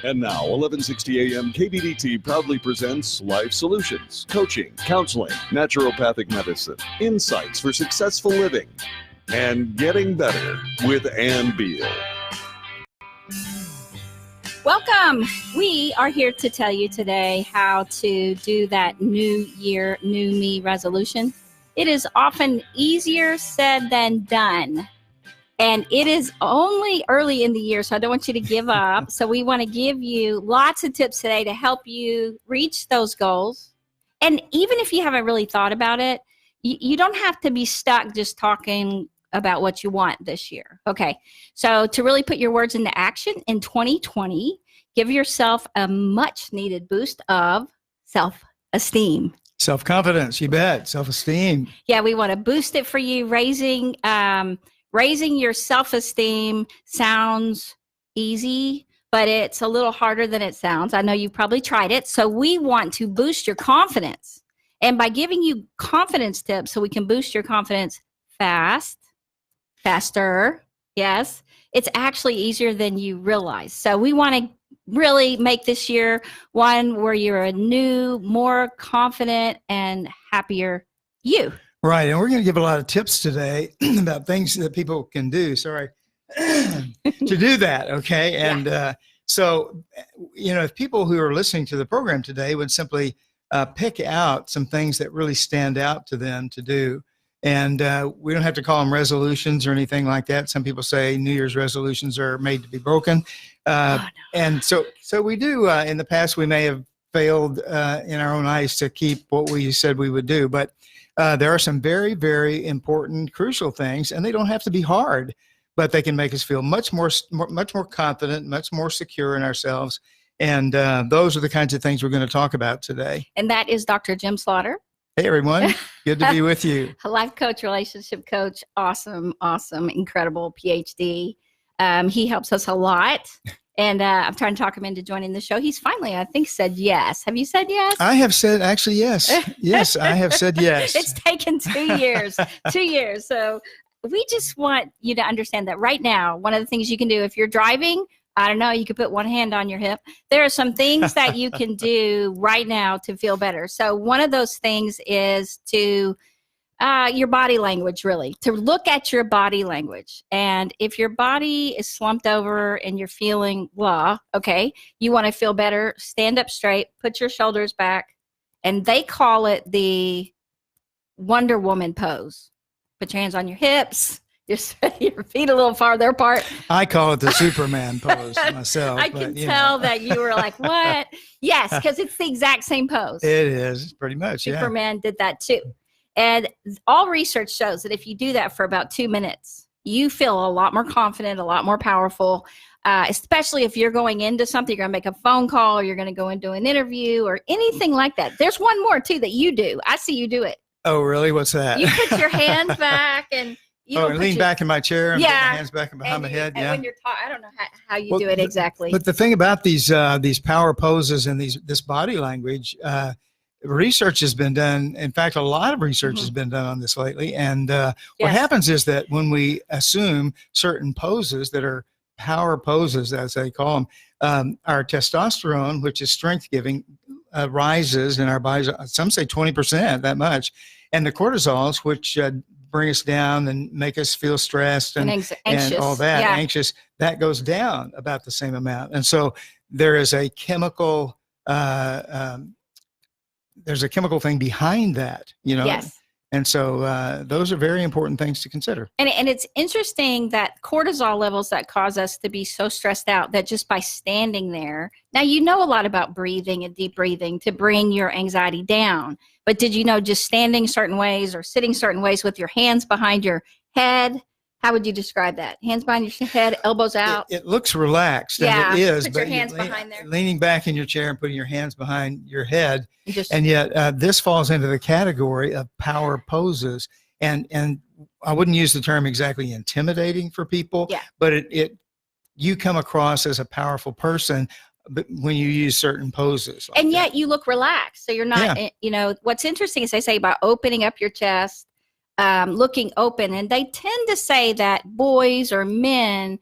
And now, 1160 AM KBDT proudly presents Life Solutions, coaching, counseling, naturopathic medicine, insights for successful living, and getting better with Beal. Welcome. We are here to tell you today how to do that New Year, New Me resolution. It is often easier said than done. And it is only early in the year, so I don't want you to give up. So we want to give you lots of tips today to help you reach those goals. And even if you haven't really thought about it, you don't have to be stuck just talking about what you want this year. Okay, so to really put your words into action in 2020, give yourself a much needed boost of self-esteem. Self-confidence, you bet. Self-esteem. Yeah, we want to boost it for you. Raising your self-esteem sounds easy, but it's a little harder than it sounds. I know you've probably tried it. So we want to boost your confidence. And by giving you confidence tips so we can boost your confidence faster, yes, it's actually easier than you realize. So we want to really make this year one where you're a new, more confident and happier you. Right. And we're going to give a lot of tips today about things that people can do, to do that. Okay. And so, if people who are listening to the program today would simply pick out some things that really stand out to them to do. And we don't have to call them resolutions or anything like that. Some people say New Year's resolutions are made to be broken. No. And so we do. In the past, we may have failed in our own eyes to keep what we said we would do. But there are some very, very important, crucial things, and they don't have to be hard, but they can make us feel much more confident, much more secure in ourselves. And those are the kinds of things we're going to talk about today. And that is Dr. Jim Slaughter. Hey, everyone. Good to be with you. A life coach, relationship coach. Awesome, incredible PhD. He helps us a lot. And I'm trying to talk him into joining the show. He's finally, I think, said yes. Have you said yes? I have said, actually, yes. Yes, I have said yes. It's taken 2 years. 2 years. So we just want you to understand that right now, one of the things you can do if you're driving, I don't know, you could put one hand on your hip. There are some things that you can do right now to feel better. So one of those things is to your body language, really, to look at your body language. And if your body is slumped over and you're feeling blah, okay, you want to feel better, stand up straight, put your shoulders back, and they call it the Wonder Woman pose. Put your hands on your hips. Just your feet a little farther apart. I call it the Superman pose myself. I can tell that you were like, what? Yes, because it's the exact same pose. It is, pretty much, Superman did that too. And all research shows that if you do that for about 2 minutes, you feel a lot more confident, a lot more powerful, especially if you're going into something, you're going to make a phone call, or you're going to go into an interview or anything like that. There's one more too that you do. I see you do it. Oh, really? What's that? You put your hands back and lean back in my chair and put my hands back behind my head. And when you're I don't know how you do it exactly. But the thing about these power poses and this body language, research has been done. In fact, a lot of research has been done on this lately. And what happens is that when we assume certain poses that are power poses, as they call them, our testosterone, which is strength giving, rises in our bodies. Some say 20%, that much. And the cortisols, which bring us down and make us feel stressed and all that, anxious, that goes down about the same amount. And so there is a chemical, there's a chemical thing behind that, Yes. And so those are very important things to consider. And it's interesting that cortisol levels that cause us to be so stressed out that just by standing there, now you know a lot about breathing and deep breathing to bring your anxiety down. But did you know just standing certain ways or sitting certain ways with your hands behind your head? How would you describe that? Hands behind your head, elbows out? It looks relaxed, and it is. Put your hands behind there. Leaning back in your chair and putting your hands behind your head. And yet this falls into the category of power poses. And I wouldn't use the term exactly intimidating for people, but you come across as a powerful person when you use certain poses. And yet you look relaxed. So you're not, what's interesting is they say about opening up your chest, looking open. And they tend to say that boys or men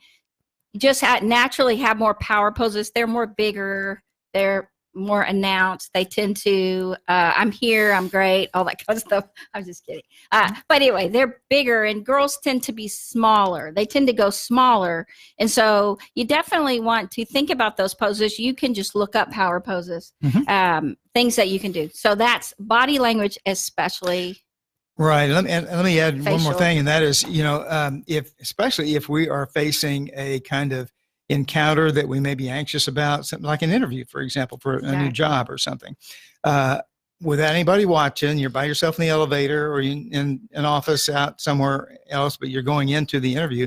just naturally have more power poses. They're more bigger. They're more announced. They tend to, I'm here, I'm great, all that kind of stuff. I'm just kidding. But anyway, they're bigger, and girls tend to be smaller. They tend to go smaller. And so you definitely want to think about those poses. You can just look up power poses, things that you can do. So that's body language, especially. Right. Let me add facial. one more thing, and that is, especially if we are facing a kind of encounter that we may be anxious about, something like an interview, for example, for a new job or something, without anybody watching, you're by yourself in the elevator or in an office out somewhere else, but you're going into the interview,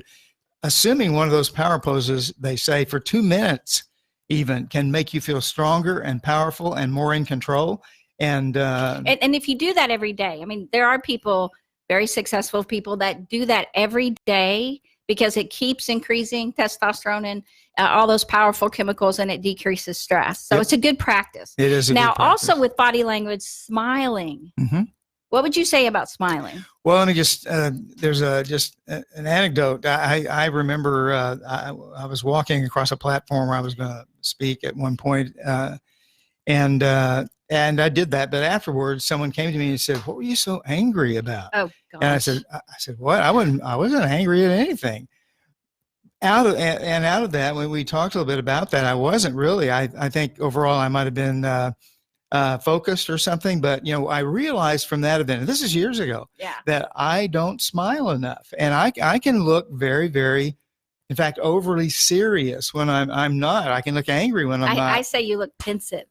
assuming one of those power poses, they say for 2 minutes even, can make you feel stronger and powerful and more in control. And if you do that every day, I mean, there are people, very successful people, that do that every day, because it keeps increasing testosterone and all those powerful chemicals, and it decreases stress. So it's a good practice. It is. Now, also with body language, smiling. What would you say about smiling? Well, let me just, there's an anecdote. I remember I was walking across a platform where I was going to speak at one point, and I did that. But afterwards, someone came to me and said, "What were you so angry about?" Oh, gosh. And I said, "What? I wasn't angry at anything." Out of that, when we talked a little bit about that, I wasn't really. I think overall I might have been focused or something. But I realized from that event, and this is years ago, that I don't smile enough, and I can look very, very, in fact, overly serious when I'm not. I can look angry when I'm not. I say you look pensive.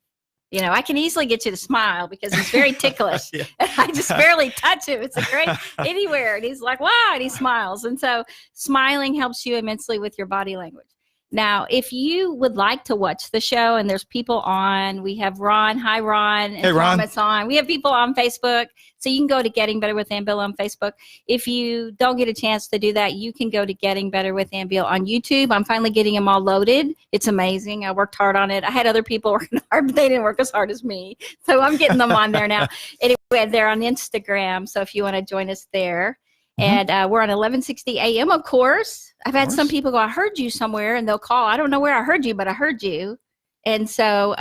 I can easily get you to smile because he's very ticklish. I just barely touch him. It's a great anywhere. And he's like, wow, and he smiles. And so smiling helps you immensely with your body language. Now, if you would like to watch the show, and there's people on, we have Ron. Hi, Ron. And hey, Ron. Thomas on. We have people on Facebook. So you can go to Getting Better with Ann Beal on Facebook. If you don't get a chance to do that, you can go to Getting Better with Ann Beal on YouTube. I'm finally getting them all loaded. It's amazing. I worked hard on it. I had other people working hard, but they didn't work as hard as me. So I'm getting them on there now. Anyway, they're on Instagram. So if you want to join us there. And we're on 1160 AM, of course. I've had some people go, I heard you somewhere, and they'll call. I don't know where I heard you, but I heard you. And so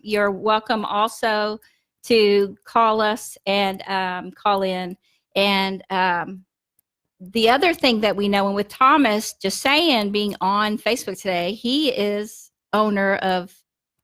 you're welcome also to call us and call in. And the other thing that we know, and with Thomas, just saying, being on Facebook today, he is owner of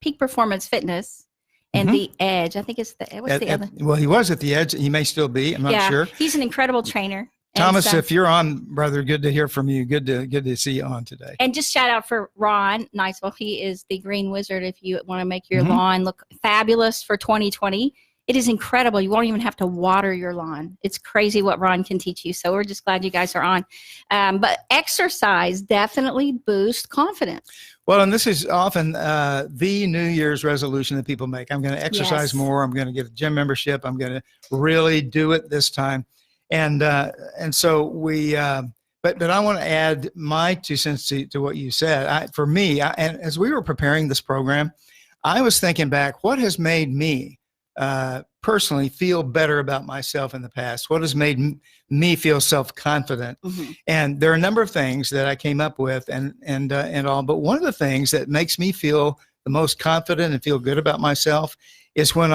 Peak Performance Fitness and The Edge. I think it's what's the other? Well, he was at The Edge. He may still be. I'm not sure. He's an incredible trainer. Thomas, if you're on, brother, good to hear from you. Good to see you on today. And just shout out for Ron Niceville. He is the Green Wizard. If you want to make your lawn look fabulous for 2020, it is incredible. You won't even have to water your lawn. It's crazy what Ron can teach you. So we're just glad you guys are on. But exercise definitely boosts confidence. Well, and this is often the New Year's resolution that people make. I'm going to exercise more. I'm going to get a gym membership. I'm going to really do it this time. And so we, but I want to add my 2 cents to what you said. For me, and as we were preparing this program, I was thinking back, what has made me personally feel better about myself in the past? What has made me feel self-confident? And there are a number of things that I came up with and all, but one of the things that makes me feel the most confident and feel good about myself is when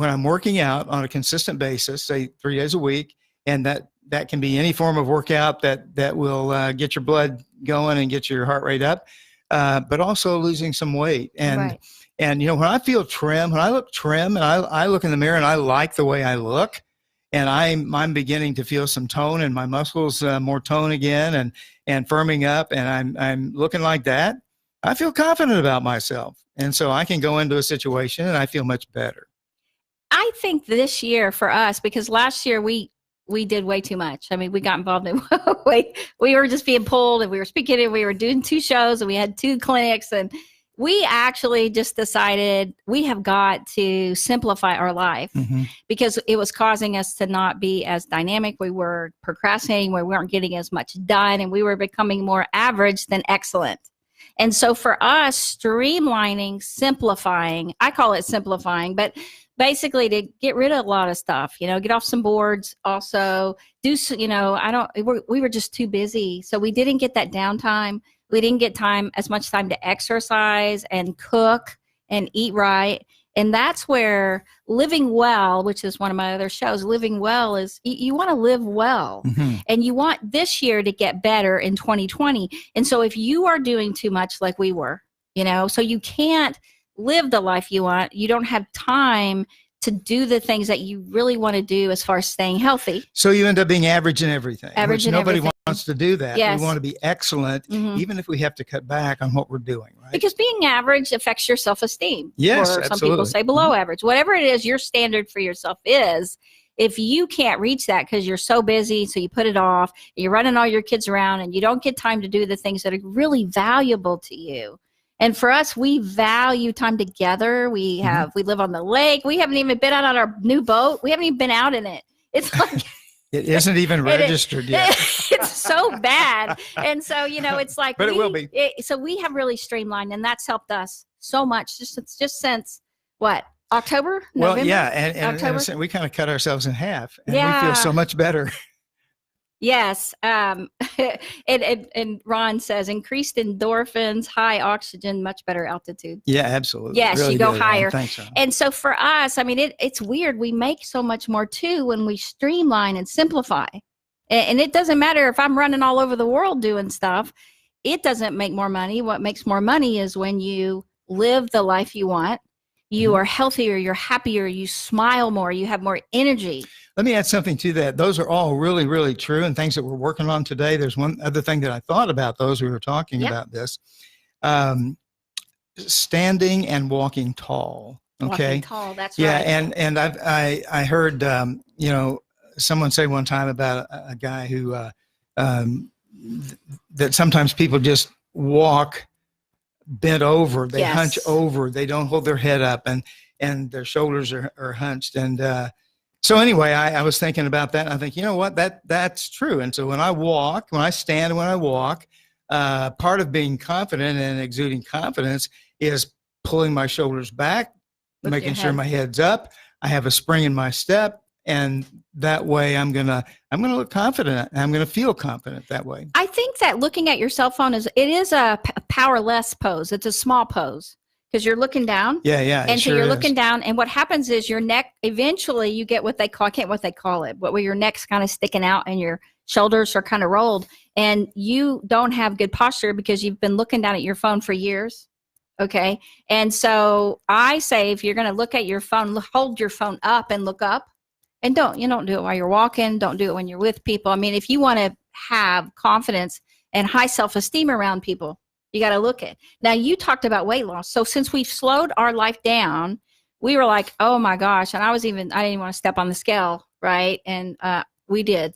I'm working out on a consistent basis, say 3 days a week, and that can be any form of workout that will get your blood going and get your heart rate up, but also losing some weight. And when I feel trim, when I look trim, and I look in the mirror and I like the way I look, and I'm beginning to feel some tone in my muscles, more tone again, and firming up, and I'm looking like that, I feel confident about myself, and so I can go into a situation and I feel much better. I think this year for us, because last year we did way too much. I mean, we got involved in we were just being pulled, and we were speaking, and we were doing 2 shows, and we had 2 clinics, and we actually just decided we have got to simplify our life because it was causing us to not be as dynamic. We were procrastinating, we weren't getting as much done, and we were becoming more average than excellent. And so for us, streamlining, simplifying, I call it simplifying, but basically to get rid of a lot of stuff, get off some boards, also do, we were just too busy. So we didn't get that downtime. We didn't get as much time to exercise and cook and eat right. And that's where living well, which is one of my other shows, living well is you want to live well. And you want this year to get better in 2020. And so if you are doing too much like we were, so you can't live the life you want, you don't have time to do the things that you really want to do as far as staying healthy. So you end up being average in everything. Average in nobody everything. wants to do that. Yes. We want to be excellent, even if we have to cut back on what we're doing, right? Because being average affects your self-esteem. Yes, or some absolutely. people say below average. Whatever it is, your standard for yourself is, if you can't reach that because you're so busy, so you put it off, you're running all your kids around, and you don't get time to do the things that are really valuable to you. And for us, we value time together. We live on the lake. We haven't even been out on our new boat. We haven't even been out in it. It's like it isn't even registered yet. It's so bad. And so, it's like, but it will be. So we have really streamlined, and that's helped us so much. Just since what? October? Well, November? yeah. And October? we kind of cut ourselves in half, and we feel so much better. Yes. And Ron says increased endorphins, high oxygen, much better altitude. Yeah, absolutely. Yes, really you go good. higher. Thanks, Ron. And so for us, it's weird. We make so much more too when we streamline and simplify. And it doesn't matter if I'm running all over the world doing stuff. It doesn't make more money. What makes more money is when you live the life you want. You are healthier, you're happier, you smile more, you have more energy. Let me add something to that. Those are all really, really true and things that we're working on today. There's one other thing that I thought about those we were talking about this. Standing and walking tall. Okay. Walking tall, that's right. Yeah, and I heard someone say one time about a guy who that sometimes people just walk bent over, they hunch over, they don't hold their head up, and their shoulders are hunched. And so anyway, I was thinking about that, and I think, you know what, that's true. And so when I stand and when I walk, part of being confident and exuding confidence is pulling my shoulders back, making sure my head's up, I have a spring in my step, and that way I'm gonna look confident, and I'm gonna feel confident that way. I think that looking at your cell phone is a powerless pose. It's a small pose because you're looking down. Yeah. And so you're looking down, and what happens is your neck, eventually you get what they call it, where your neck's kind of sticking out and your shoulders are kind of rolled, and you don't have good posture because you've been looking down at your phone for years. Okay. And so I say, if you're going to look at your phone, hold your phone up and look up. And don't do it while you're walking. Don't do it when you're with people. I mean, if you want to have confidence and high self-esteem around people, you got to look at. Now, you talked about weight loss. So since we've slowed our life down, we were like, oh my gosh. And I didn't even want to step on the scale. Right. And we did.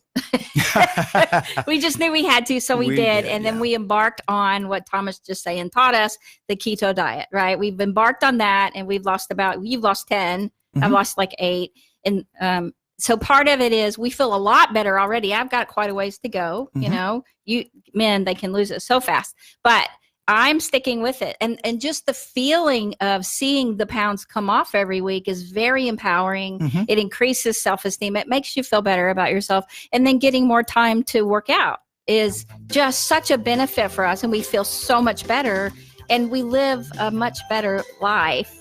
We just knew we had to. So we did. And then we embarked on what Thomas just taught us, the keto diet. Right. We've embarked on that, and you've lost 10. I've lost like 8. And so part of it is we feel a lot better already. I've got quite a ways to go. Men, they can lose it so fast, but I'm sticking with it. And just the feeling of seeing the pounds come off every week is very empowering. It increases self-esteem. It makes you feel better about yourself. And then getting more time to work out is just such a benefit for us. And we feel so much better, and we live a much better life.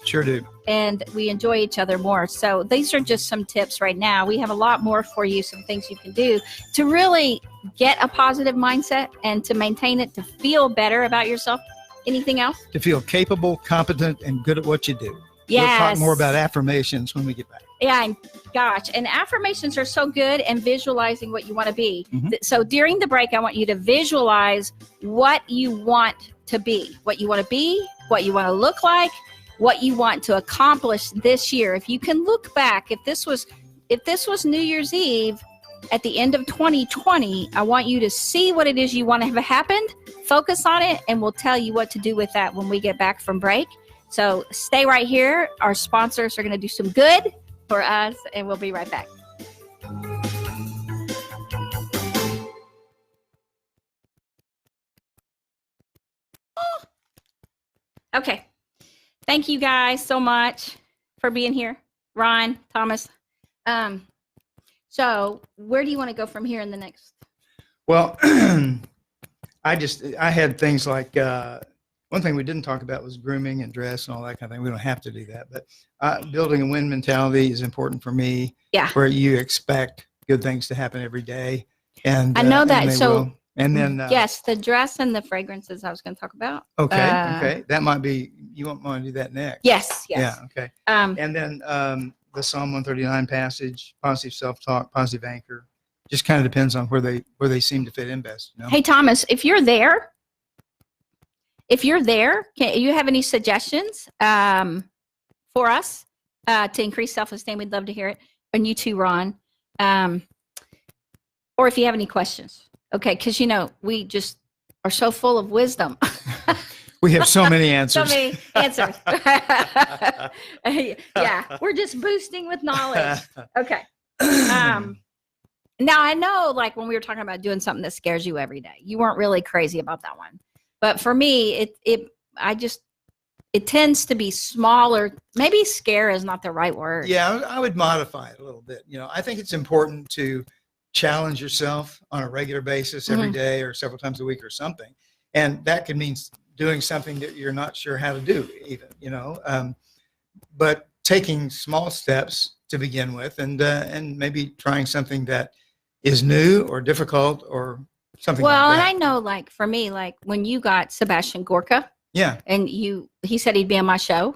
Sure do. And we enjoy each other more. So these are just some tips right now. We have a lot more for you, some things you can do to really get a positive mindset and to maintain it, to feel better about yourself. Anything else? To feel capable, competent, and good at what you do. Yes. We'll talk more about affirmations when we get back. Yeah, gosh. And affirmations are so good, and visualizing what you want to be. So during the break, I want you to visualize what you want to be, what you want to be, what you want to look like, what you want to accomplish this year. If you can look back, if this was New Year's Eve at the end of 2020, I want you to see what it is you want to have happened, focus on it, and we'll tell you what to do with that when we get back from break. So stay right here. Our sponsors are going to do some good for us, and we'll be right back. Okay. Thank you guys so much for being here. Ron, Thomas. So where do you want to go from here in the next? Well, I had things like, one thing we didn't talk about was grooming and dress and all that kind of thing. We don't have to do that, but building a win mentality is important for me. Yeah. Where you expect good things to happen every day. And I know that. and they So will. And then, yes, the dress and the fragrances I was going to talk about. Okay. That might be, you won't want to do that next. Yes. Yeah. Okay. And then the Psalm 139 passage, positive self-talk, positive anchor, just kind of depends on where they seem to fit in best. You know? Hey, Thomas, if you're there, can you have any suggestions for us to increase self-esteem? We'd love to hear it. And you too, Ron. Or if you have any questions. Okay, because, we just are so full of wisdom. We have so many answers. So many answers. Yeah, we're just boosting with knowledge. Okay. Now, I know, like, when we were talking about doing something that scares you every day, you weren't really crazy about that one. But for me, it tends to be smaller. Maybe scare is not the right word. Yeah, I would modify it a little bit. I think it's important to challenge yourself on a regular basis every day or several times a week or something. And that could mean doing something that you're not sure how to do even, but taking small steps to begin with and maybe trying something that is new or difficult or something well, like that. And I know, like, for me, like when you got Sebastian Gorka, yeah, and he said he'd be on my show,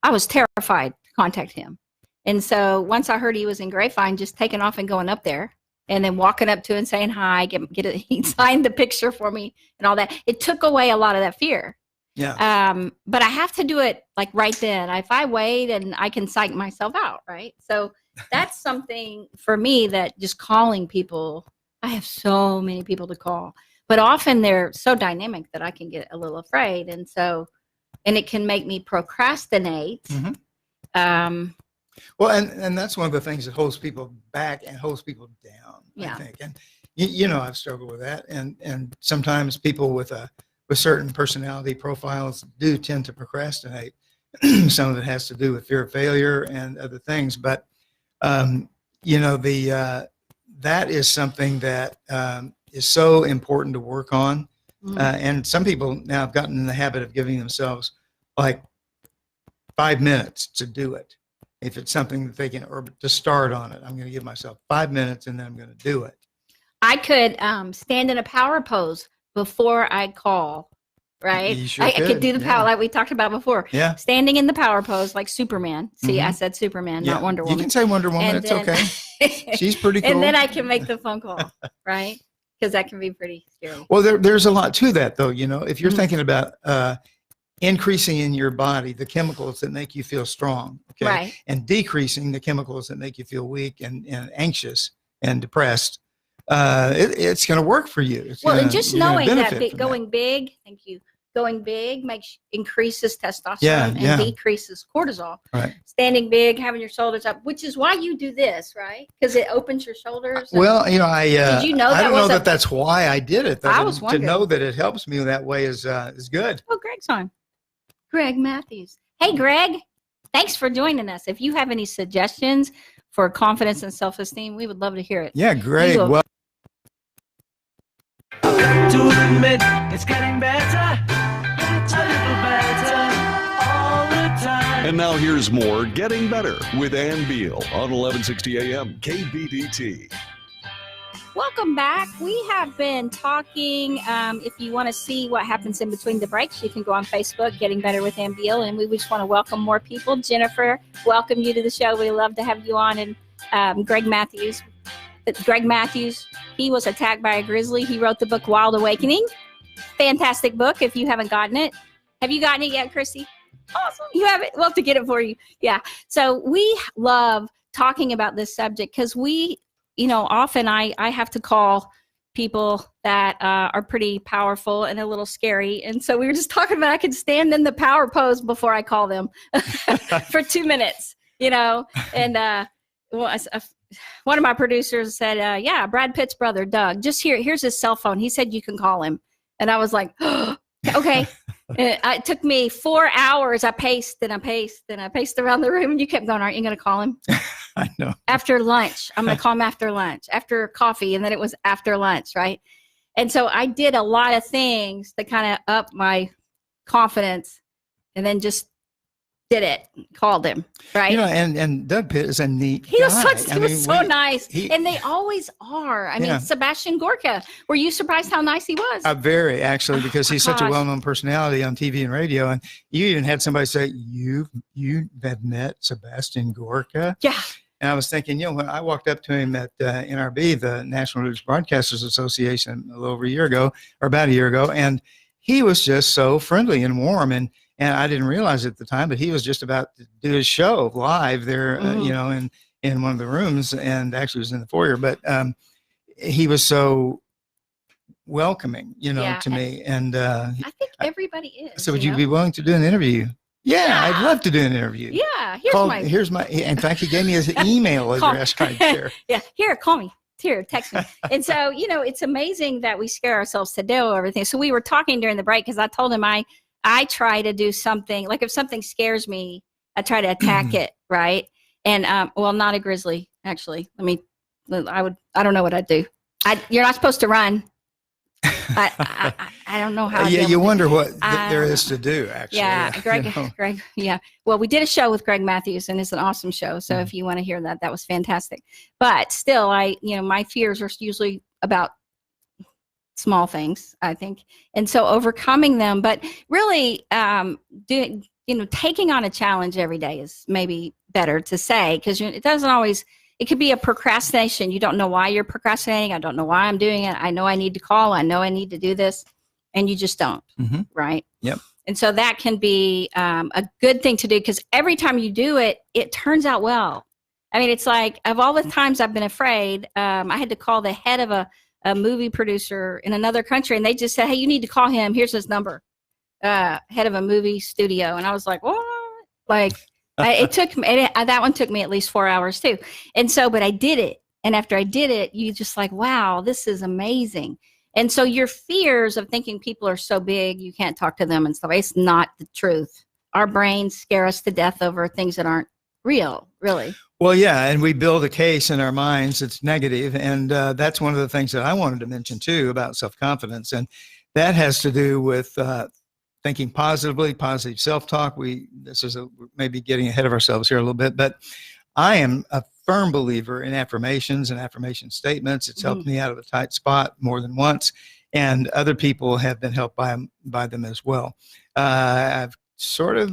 I was terrified to contact him. And so once I heard he was in Grapevine, just taking off and going up there and then walking up to him and saying hi, he signed the picture for me and all that. It took away a lot of that fear. Yeah. But I have to do it like right then. If I wait, and I can psych myself out, right? So that's something for me, that just calling people. I have so many people to call, but often they're so dynamic that I can get a little afraid. And it can make me procrastinate. Well, and that's one of the things that holds people back and holds people down, I think. And, I've struggled with that. And sometimes people with certain personality profiles do tend to procrastinate. Some of it has to do with fear of failure and other things. But, that is something that is so important to work on. And some people now have gotten in the habit of giving themselves like 5 minutes to do it. If it's something that they can, or to start on it, I'm going to give myself 5 minutes and then I'm going to do it. I could stand in a power pose before I call, right? You sure I could do the power like we talked about before. Yeah. Standing in because like Superman. like Superman. See, I said Superman, not Wonder Woman. You can say Wonder Woman. And it's okay. She's pretty cool. And then I can make the phone call, right? Because that can be pretty scary. Well, there's a lot to that, though. If you're thinking about increasing in your body the chemicals that make you feel strong, okay, right, and decreasing the chemicals that make you feel weak and anxious and depressed, it's going to work for you. And just knowing that going big, thank you, going big increases testosterone and decreases cortisol. Right. Standing big, having your shoulders up, which is why you do this, right? Because it opens your shoulders. Well, did you know I don't know that that's why I did it. I was wondering. To know that it helps me that way is good. Oh, Greg's on. Greg Matthews. Hey, Greg. Thanks for joining us. If you have any suggestions for confidence and self-esteem, we would love to hear it. Yeah, Greg. Well, to admit it's getting better, a little better all the time. And now here's more Getting Better with Ann Beal on 1160 AM KBDT. Welcome back. We have been talking. If you want to see what happens in between the breaks, you can go on Facebook, Getting Better with Ann Beal, and we just want to welcome more people. Jennifer, welcome you to the show. We love to have you on. And Greg Matthews, he was attacked by a grizzly. He wrote the book Wild Awakening. Fantastic book if you haven't gotten it. Have you gotten it yet, Christy? Awesome. You have it? We'll have to get it for you. Yeah. So we love talking about this subject because often I have to call people that are pretty powerful and a little scary. And so we were just talking about I could stand in the power pose before I call them for 2 minutes, and one of my producers said, Brad Pitt's brother, Doug, just here's his cell phone. He said you can call him. And I was like, okay. And it took me 4 hours. I paced and I paced and I paced around the room. And you kept going, aren't you going to call him? I know. After lunch. I'm going to call him after lunch, after coffee. And then it was after lunch, right? And so I did a lot of things to kind of up my confidence, and then just did it, called him, right? And Doug Pitt is a neat he was guy. so, so nice. And they always are. I mean, Sebastian Gorka, were you surprised how nice he was? Very, actually, because he's such a well-known personality on TV and radio. And you even had somebody say, you have met Sebastian Gorka? Yeah. And I was thinking, when I walked up to him at NRB, the National News Broadcasters Association, a little over a year ago, or about a year ago, and he was just so friendly and warm. And I didn't realize it at the time, but he was just about to do his show live there, in one of the rooms, and actually was in the foyer. But he was so welcoming, to me. And I think everybody is. So would you be willing to do an interview? Yeah, I'd love to do an interview. Yeah, here's my. In fact, he gave me his email address right there. Yeah, here, call me. Here, text me. And so, it's amazing that we scare ourselves to do everything. So we were talking during the break because I told him I try to do something, like if something scares me, I try to attack it, right? And not a grizzly, actually. I don't know what I'd do. You're not supposed to run. I don't know how. Yeah, you wonder what there is to do, actually. Yeah, Greg. Yeah. Well, we did a show with Greg Matthews, and it's an awesome show. So if you want to hear that, that was fantastic. But still, my fears are usually about small things, I think, and so overcoming them. But really, taking on a challenge every day is maybe better to say, because it doesn't always. It could be a procrastination. You don't know why you're procrastinating. I don't know why I'm doing it. I know I need to call. I know I need to do this. And you just don't, right? Yep. And so that can be a good thing to do, because every time you do it, it turns out well. I mean, it's like, of all the times I've been afraid, I had to call the head of a movie producer in another country, and they just said, hey, you need to call him. Here's his number. Head of a movie studio. And I was like, what? Like, it took me, that one took me at least 4 hours too. And so, but I did it. And after I did it, you just like, wow, this is amazing. And so your fears of thinking people are so big, you can't talk to them and stuff, it's not the truth. Our brains scare us to death over things that aren't real, really. Well, yeah. And we build a case in our minds that's negative. And that's one of the things that I wanted to mention too about self-confidence. And that has to do with thinking positively, positive self-talk. This is maybe getting ahead of ourselves here a little bit, but I am a firm believer in affirmations and affirmation statements. It's helped me out of a tight spot more than once, and other people have been helped by them as well. I've sort of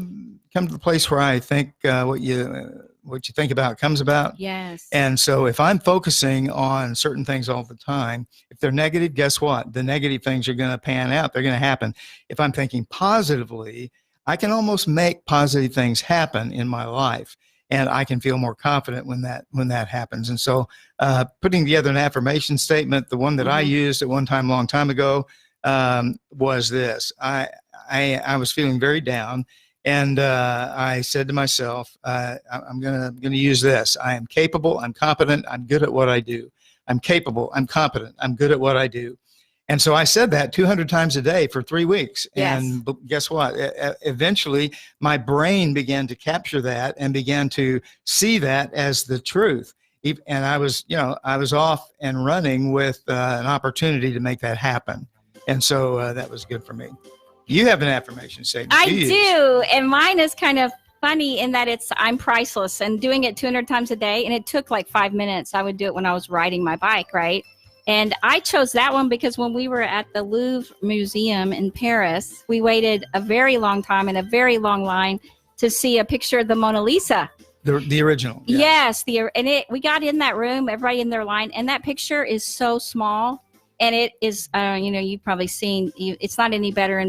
come to the place where I think what you think about comes about. Yes. And so if I'm focusing on certain things all the time, if they're negative, guess what? The negative things are going to pan out. They're going to happen. If I'm thinking positively, I can almost make positive things happen in my life. And I can feel more confident when that happens. And so putting together an affirmation statement, the one that I used at one time, a long time ago, was this. I was feeling very down. And I said to myself, I'm gonna use this. I am capable. I'm competent. I'm good at what I do. I'm capable. I'm competent. I'm good at what I do. And so I said that 200 times a day for 3 weeks. Yes. And guess what? Eventually, my brain began to capture that and began to see that as the truth. And I was off and running with an opportunity to make that happen. And so that was good for me. You have an affirmation statement. I do. And mine is kind of funny in that I'm priceless, and doing it 200 times a day. And it took like 5 minutes. I would do it when I was riding my bike, right? And I chose that one because when we were at the Louvre Museum in Paris, we waited a very long time in a very long line to see a picture of the Mona Lisa. The original. Yeah. Yes. We got in that room, everybody in their line, and that picture is so small. And it is, you've probably seen, it's not any better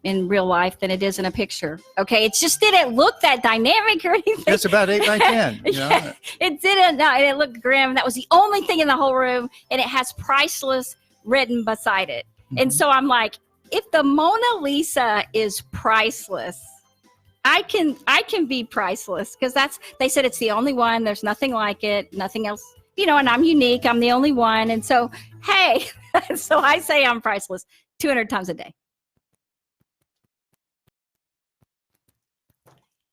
in real life than it is in a picture. Okay. It just didn't look that dynamic or anything. It's about 8 by 10. Yeah, it didn't. No, and it looked grim. That was the only thing in the whole room. And it has priceless written beside it. Mm-hmm. And so I'm like, if the Mona Lisa is priceless, I can be priceless, because they said it's the only one. There's nothing like it, nothing else, and I'm unique. I'm the only one. And so, hey, so I say I'm priceless 200 times a day.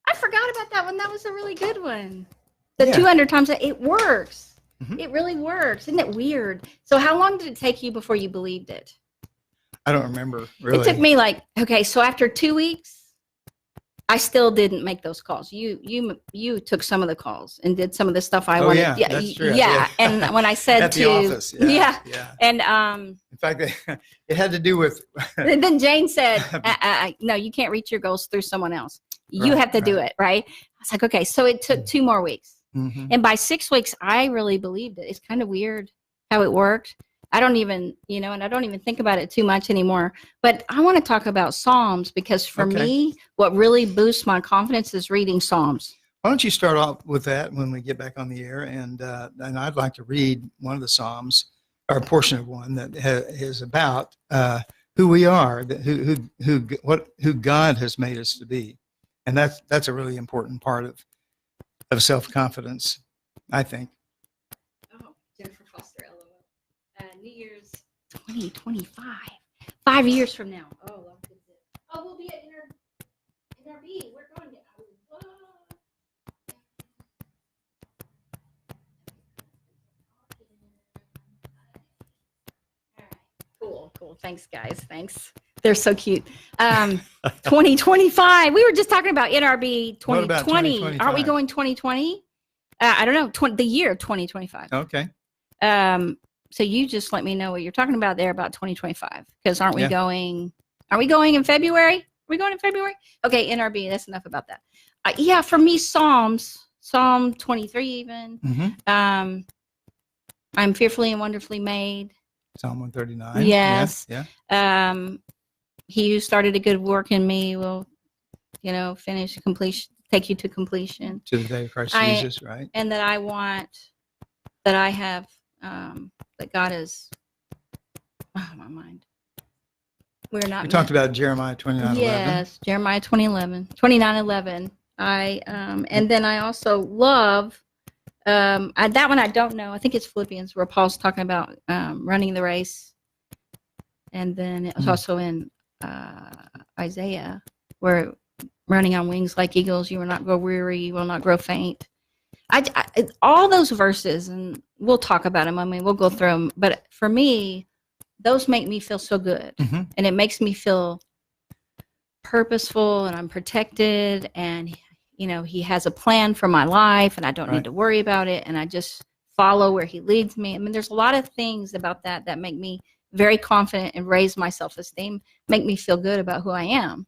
I forgot about that one. That was a really good one. The 200 times, it works. Mm-hmm. It really works. Isn't it weird? So how long did it take you before you believed it? I don't remember really. It took me like, okay, so after 2 weeks, I still didn't make those calls. You took some of the calls and did some of the stuff I wanted. Yeah, that's true. Yeah. And when I said at the office. yeah. And in fact, it had to do with. and then Jane said, no, you can't reach your goals through someone else. You have to do it, right? I was like, okay. So it took 2 more weeks. Mm-hmm. And by 6 weeks, I really believed it. It's kind of weird how it worked. I don't even, and I don't even think about it too much anymore. But I want to talk about Psalms because for me, what really boosts my confidence is reading Psalms. Why don't you start off with that when we get back on the air? And I'd like to read one of the Psalms, or a portion of one that is about who we are, who God has made us to be, and that's a really important part of self-confidence, I think. Oh, Jennifer Foster, LOL. New Year's 2025, 5 years from now. Oh, we'll be at NRB. We're going to. Cool. Thanks, guys. Thanks. They're so cute. 2025. We were just talking about NRB 2020. Aren't we going 2020? I don't know. The year 2025. Okay. So you just let me know what you're talking about there about 2025. Because aren't we going? Are we going in February? Are we going in February? Okay, NRB. That's enough about that. For me, Psalm 23 even. Mm-hmm. I'm fearfully and wonderfully made. Psalm 139. Yes. Yeah. He who started a good work in me will, finish completion, take you to completion. To the day of Christ Jesus, right? And that I have, that God is, my mind. We talked about Jeremiah 29:11. Yes, Jeremiah 29:11. And then I also love, that one I don't know. I think it's Philippians where Paul's talking about running the race. And then it was also in Isaiah where running on wings like eagles, you will not grow weary, you will not grow faint. All those verses, and we'll talk about them. I mean, we'll go through them. But for me, those make me feel so good. Mm-hmm. And it makes me feel purposeful and I'm protected and he has a plan for my life and I don't need to worry about it. And I just follow where he leads me. I mean, there's a lot of things about that make me very confident and raise my self-esteem, make me feel good about who I am.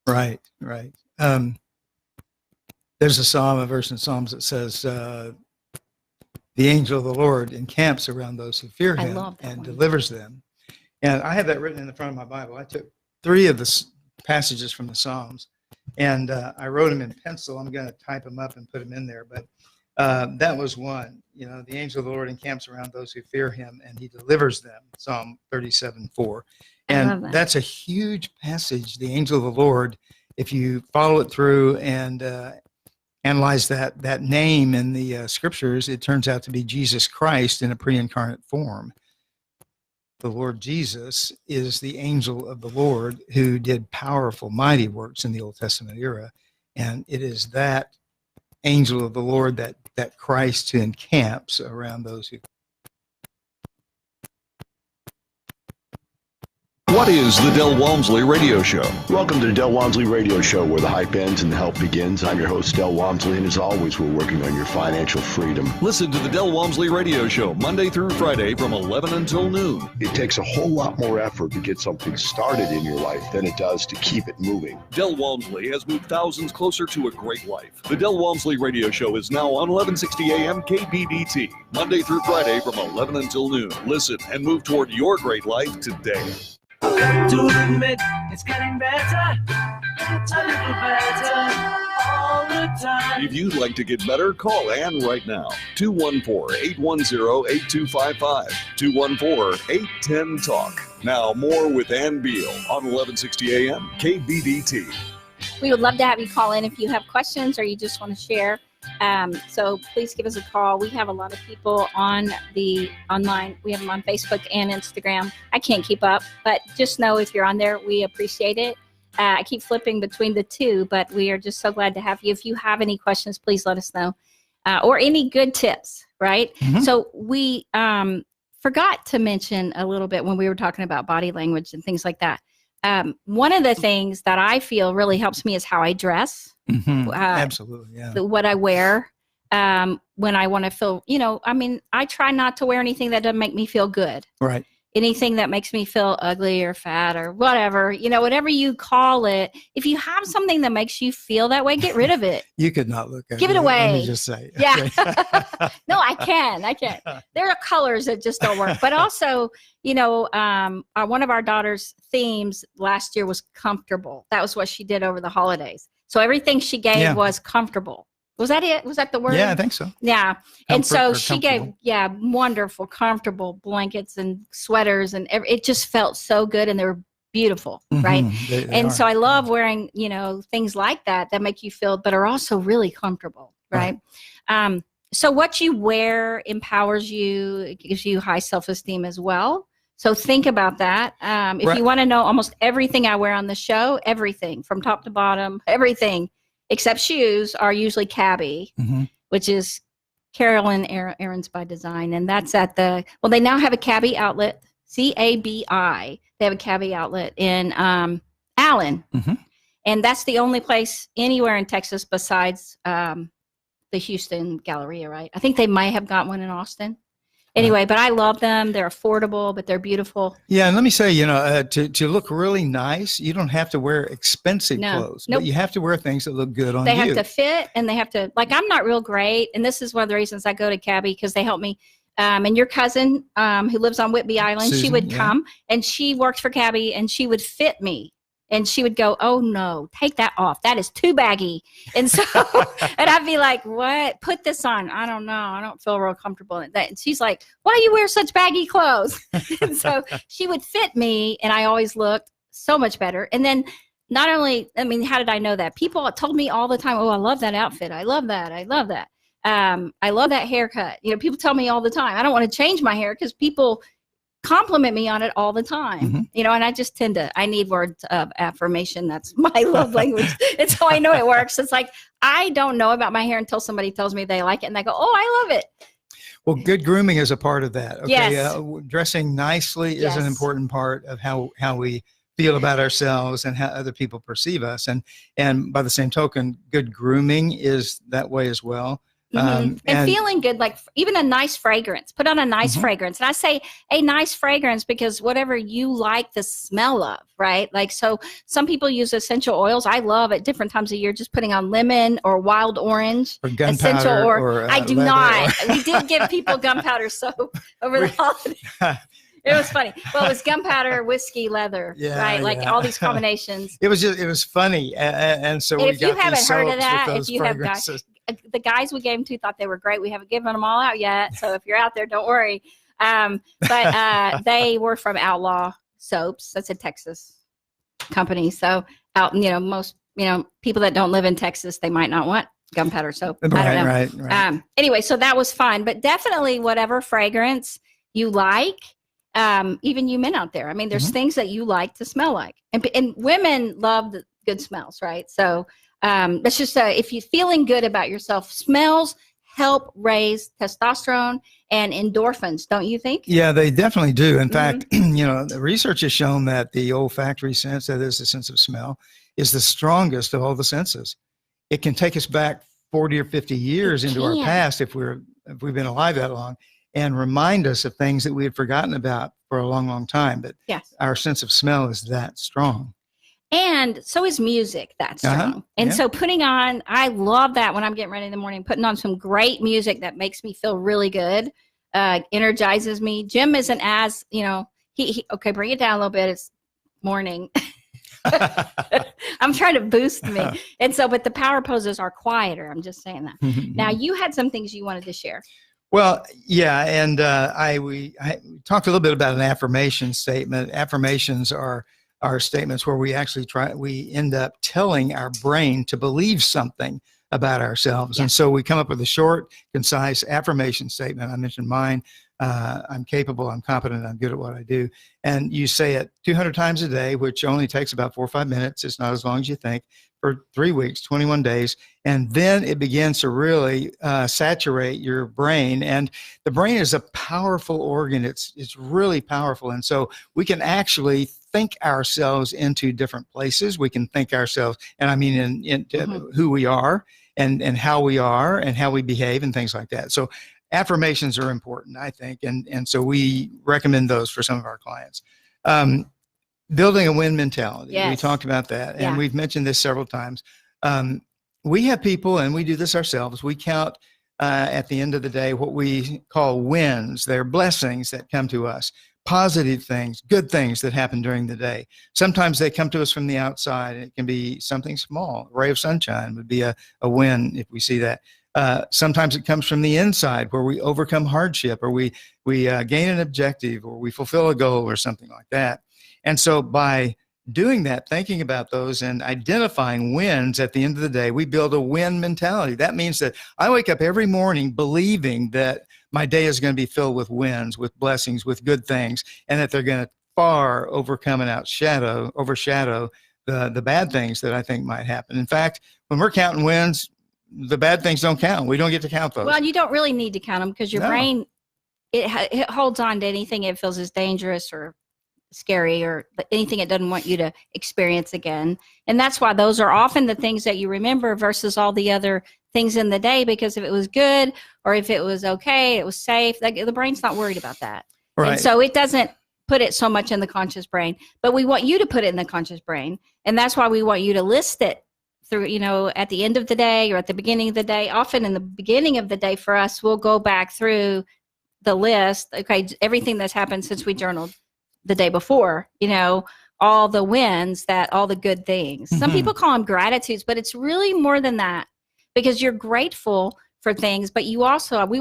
Right. There's a verse in Psalms that says, the angel of the Lord encamps around those who fear him and delivers them. And I have that written in the front of my Bible. I took 3 of the passages from the Psalms and I wrote them in pencil. I'm going to type them up and put them in there. But that was one. The angel of the Lord encamps around those who fear him and he delivers them. Psalm 37:4. And that's a huge passage. The angel of the Lord, if you follow it through and analyze that name in the scriptures, it turns out to be Jesus Christ in a pre-incarnate form. The Lord Jesus is the angel of the Lord who did powerful, mighty works in the Old Testament era. And it is that angel of the Lord that Christ encamps around those who. What is the Del Walmsley Radio Show? Welcome to the Del Walmsley Radio Show, where the hype ends and the help begins. I'm your host, Del Walmsley, and as always, we're working on your financial freedom. Listen to the Del Walmsley Radio Show Monday through Friday from 11 until noon. It takes a whole lot more effort to get something started in your life than it does to keep it moving. Del Walmsley has moved thousands closer to a great life. The Del Walmsley Radio Show is now on 1160 AM KBDT, Monday through Friday from 11 until noon. Listen and move toward your great life today. To admit it's getting better, a little better all the time. If you'd like to get better, call Ann right now. 214-810-8255. 214-810-TALK. Now more with Ann Beal on 1160 AM KBDT. We would love to have you call in if you have questions or you just want to share. So please give us a call. We have a lot of people on the online. We have them on Facebook and Instagram. I can't keep up, but just know if you're on there, we appreciate it. I keep flipping between the two, but we are just so glad to have you. If you have any questions, please let us know, or any good tips, right? Mm-hmm. So we, forgot to mention a little bit when we were talking about body language and things like that. One of the things that I feel really helps me is how I dress. Absolutely. Yeah. What I wear when I want to feel, I try not to wear anything that doesn't make me feel good. Right. Anything that makes me feel ugly or fat or whatever, whatever you call it. If you have something that makes you feel that way, get rid of it. You could not look at Give it away. Let me just say. Yeah. No, I can. There are colors that just don't work. But also, one of our daughter's themes last year was comfortable. That was what she did over the holidays. So everything she gave was comfortable. Was that it? Was that the word? Yeah, I think so. Yeah. And so she gave, wonderful, comfortable blankets and sweaters, and it just felt so good, and they were beautiful, right? They so I love wearing, things like that make you feel, but are also really comfortable, right? So what you wear empowers you, it gives you high self-esteem as well. So think about that. If you want to know almost everything I wear on the show, everything from top to bottom, everything, except shoes, are usually Cabby, which is Carolyn Aaron's by Design. And that's at they now have a Cabby outlet, CABI. They have a Cabby outlet in Allen. And that's the only place anywhere in Texas besides the Houston Galleria, right? I think they might have got one in Austin. Anyway, but I love them. They're affordable, but they're beautiful. Yeah, and let me say, to look really nice, you don't have to wear expensive clothes, but you have to wear things that look good on you. They have to fit, and they have to, I'm not real great, and this is one of the reasons I go to Cabby, because they help me. And your cousin, who lives on Whitby Island, Susan, she would come, and she worked for Cabby, and she would fit me. And she would go, "Oh no, take that off. That is too baggy." And so, and I'd be like, "What? Put this on." I don't know. I don't feel real comfortable in that. And she's like, "Why do you wear such baggy clothes?" And so she would fit me, and I always looked so much better. And then not only, how did I know that? People told me all the time, "Oh, I love that outfit. I love that. I love that. I love that haircut." People tell me all the time. I don't want to change my hair because people compliment me on it all the time, and I just I need words of affirmation. That's my love language. It's how I know it works. It's like, I don't know about my hair until somebody tells me they like it, and they go, "Oh, I love it." Well, good grooming is a part of that. Okay. Yes. Dressing nicely is an important part of how we feel about ourselves and how other people perceive us. And by the same token, good grooming is that way as well. And feeling good, like even a nice fragrance, put on a nice fragrance. And I say a nice fragrance because whatever you like the smell of, right? Like, so some people use essential oils. I love at different times of year, just putting on lemon or wild orange, or gunpowder, essential or I do not. Or we did give people gunpowder soap over the holidays. It was funny. Well, it was gunpowder, whiskey, leather, right? Like all these combinations. It was funny. And so if you haven't heard of that, if you have guys, the guys we gave them to thought they were great. We haven't given them all out yet. So if you're out there, don't worry. But they were from Outlaw Soaps. That's a Texas company. So most, people that don't live in Texas, they might not want gunpowder soap. I don't know. Right. Anyway, so that was fun, but definitely whatever fragrance you like, even you men out there. There's things that you like to smell like, and women love the good smells, right? So it's just if you're feeling good about yourself, smells help raise testosterone and endorphins, don't you think? Yeah, they definitely do. In fact, the research has shown that the olfactory sense, that is the sense of smell, is the strongest of all the senses. It can take us back 40 or 50 years into our past if we've been alive that long, and remind us of things that we had forgotten about for a long, long time. But our sense of smell is that strong. And so is music that strong. And so putting on, I love that when I'm getting ready in the morning, putting on some great music that makes me feel really good, energizes me. Jim isn't as, okay, bring it down a little bit. It's morning. I'm trying to boost me. And so, but the power poses are quieter. I'm just saying that. Now, you had some things you wanted to share. Well, yeah. And we talked a little bit about an affirmation statement. Affirmations are statements where we actually we end up telling our brain to believe something about ourselves. And so we come up with a short, concise affirmation statement. I mentioned mine. I'm capable, I'm competent, I'm good at what I do. And you say it 200 times a day, which only takes about 4 or 5 minutes. It's not as long as you think, for 3 weeks, 21 days. And then it begins to really saturate your brain. And the brain is a powerful organ. It's really powerful. And so we can actually think ourselves into different places. We can think ourselves, and I mean into who we are and how we are and how we behave and things like that. So affirmations are important, I think. And so we recommend those for some of our clients. Building a win mentality. Yes. We talked about that. Yeah. And we've mentioned this several times. We have people, and we do this ourselves. We count at the end of the day what we call wins. They're blessings that come to us, positive things, good things that happen during the day. Sometimes they come to us from the outside, and it can be something small. A ray of sunshine would be a win if we see that. Sometimes it comes from the inside, where we overcome hardship, or we gain an objective, or we fulfill a goal, or something like that. And so by doing that, thinking about those and identifying wins at the end of the day, we build a win mentality. That means that I wake up every morning believing that my day is going to be filled with wins, with blessings, with good things, and that they're going to far overcome and overshadow the bad things that I think might happen. In fact, when we're counting wins, the bad things don't count. We don't get to count those. Well, you don't really need to count them, because your brain, it holds on to anything it feels is dangerous or scary, or anything it doesn't want you to experience again. And that's why those are often the things that you remember versus all the other things in the day, because if it was good or if it was okay, it was safe, the brain's not worried about that. Right. And so it doesn't put it so much in the conscious brain, but we want you to put it in the conscious brain. And that's why we want you to list it through, at the end of the day or at the beginning of the day. Often in the beginning of the day for us, we'll go back through the list. Okay, everything that's happened since we journaled the day before, all the wins, all the good things. Some people call them gratitudes, but it's really more than that, because you're grateful for things, but we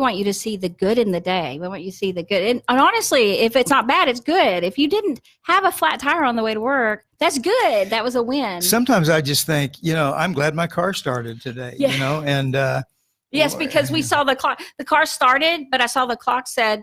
want you to see the good in the day. We want you to see the good. And honestly, if it's not bad, it's good. If you didn't have a flat tire on the way to work, that's good. That was a win. Sometimes I just think, I'm glad my car started today, and yes, because we saw the clock. The car started, but I saw the clock said,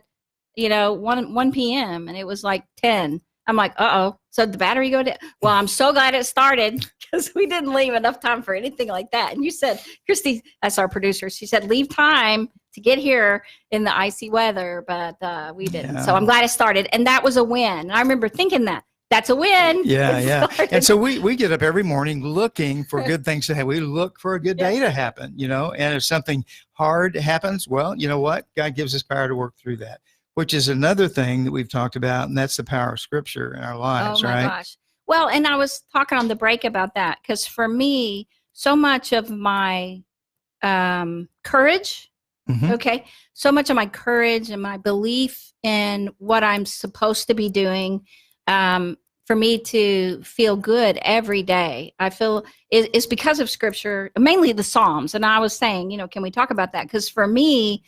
1 p.m. and it was like 10. I'm like, uh-oh. So the battery go down. Well, I'm so glad it started, because we didn't leave enough time for anything like that. And you said, Christy, that's our producer, she said, leave time to get here in the icy weather, but we didn't. So I'm glad it started. And that was a win. And I remember thinking that's a win. Yeah. And so we get up every morning looking for good things to happen. We look for a good day to happen, and if something hard happens, well, you know what? God gives us power to work through that, which is another thing that we've talked about, and that's the power of Scripture in our lives, right? Oh, my gosh. Well, and I was talking on the break about that, because for me, so much of my courage, so much of my courage and my belief in what I'm supposed to be doing, for me to feel good every day, I feel it's because of Scripture, mainly the Psalms. And I was saying, can we talk about that? Because for me,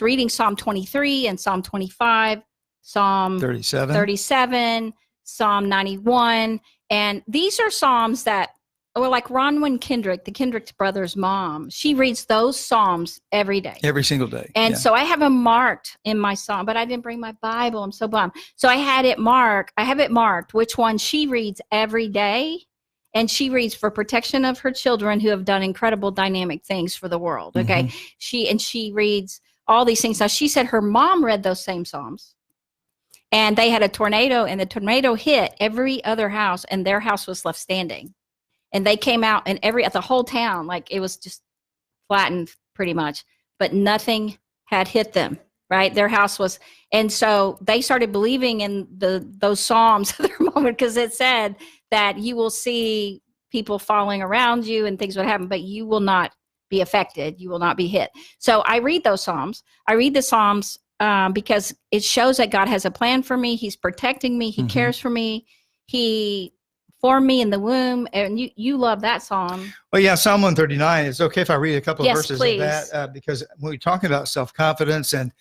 reading Psalm 23 and Psalm 25, Psalm 37, Psalm 91. And these are Psalms that, like Ronwyn Kendrick, the Kendrick brothers' mom, she reads those Psalms every day. Every single day. And so I have them marked in my Psalm, but I didn't bring my Bible. I'm so bummed. So I have it marked which one she reads every day. And she reads for protection of her children who have done incredible dynamic things for the world. Okay. She reads all these things. Now, she said her mom read those same Psalms, and they had a tornado, and the tornado hit every other house, and their house was left standing. And they came out, and the whole town, like it was just flattened pretty much, but nothing had hit them. Right. Their house was. And so they started believing in those Psalms at their moment, because it said that you will see people falling around you and things would happen, but you will not be affected. You will not be hit. So I read those Psalms. I read the Psalms because it shows that God has a plan for me. He's protecting me. He cares for me. He formed me in the womb. And you love that Psalm. Well, yeah, Psalm 139. It's okay if I read a couple of Yes, verses please. of that, because when we're talking about self-confidence and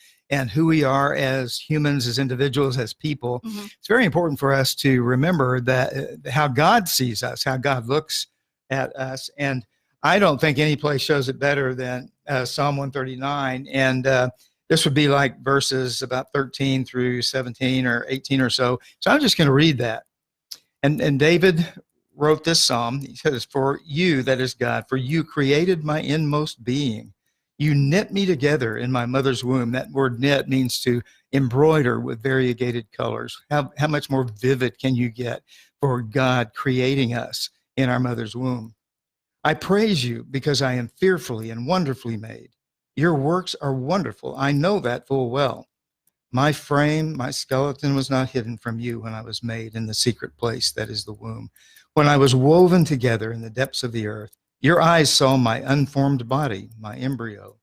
who we are as humans, as individuals, as people, it's very important for us to remember that how God sees us, how God looks at us. And I don't think any place shows it better than Psalm 139. And this would be like verses about 13 through 17 or 18 or so. So I'm just going to read that. And David wrote this psalm. He says, "For you, that is God, for you created my inmost being. You knit me together in my mother's womb." That word knit means to embroider with variegated colors. How much more vivid can you get for God creating us in our mother's womb? "I praise you because I am fearfully and wonderfully made. Your works are wonderful. I know that full well. My frame, my skeleton was not hidden from you when I was made in the secret place that is the womb. When I was woven together in the depths of the earth, your eyes saw my unformed body, my embryo.